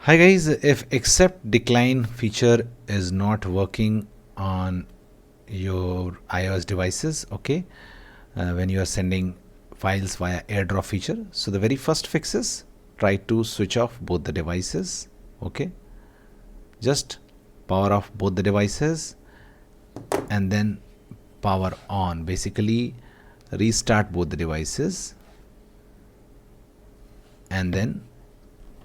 Hi guys, if accept decline feature is not working on your iOS devices, okay, when you are sending files via Airdrop feature, so the very first fix is try to switch off both the devices, okay, just power off both the devices and then power on, basically restart both the devices and then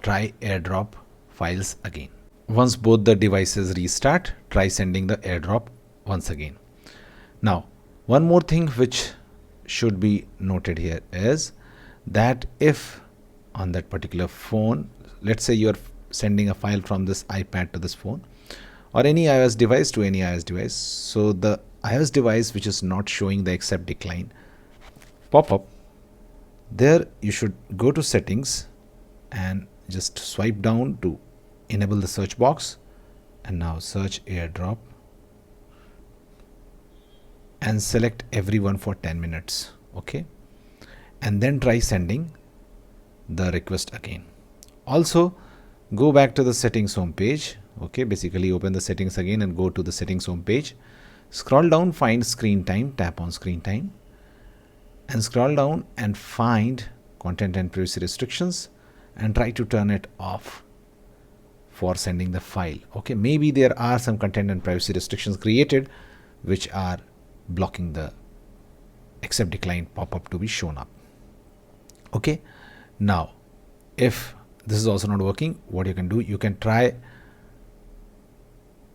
try Airdrop files again. Once both the devices restart, try sending the airdrop once again. Now, one more thing which should be noted here is that if on that particular phone, let's say you're sending a file from this iPad to this phone or any iOS device to any iOS device, so the iOS device which is not showing the accept decline pop up, there you should go to settings and just swipe down to enable the search box and now search airdrop and select everyone for 10 minutes, okay, and then try sending the request again. Also go back to the settings home page, okay, basically open the settings again and go to the settings home page, scroll down, find screen time, tap on screen time and scroll down and find content and privacy restrictions and try to turn it off for sending the file. Okay, maybe there are some content and privacy restrictions created which are blocking the accept decline pop-up to be shown up. Okay, now if this is also not working, what you can do, you can try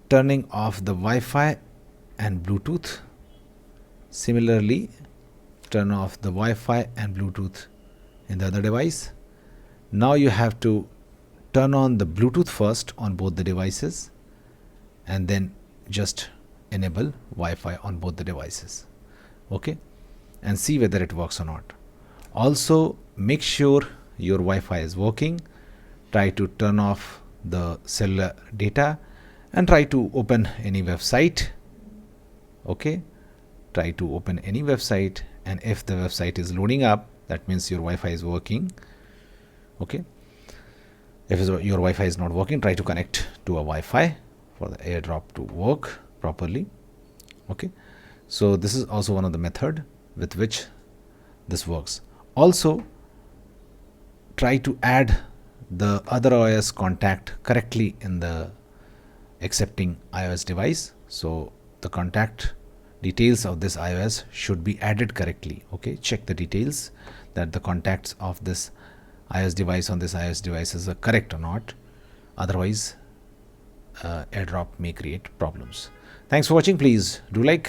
turning off the Wi-Fi and Bluetooth. Similarly, turn off the Wi-Fi and Bluetooth in the other device. Now you have to turn on the Bluetooth first on both the devices and then just enable Wi-Fi on both the devices, okay, and see whether it works or not. Also make sure your Wi-Fi is working. Try to turn off the cellular data and try to open any website, okay, try to open any website, and if the website is loading up, that means your Wi-Fi is working, okay. If your Wi-Fi is not working, try to connect to a Wi-Fi for the airdrop to work properly, okay. So this is also one of the method with which this works. Also try to add the other iOS contact correctly in the accepting iOS device. So the contact details of this iOS should be added correctly, okay. Check the details that the contacts of this iOS device on this iOS device is correct or not. Otherwise airdrop may create problems. Thanks for watching. Please do like,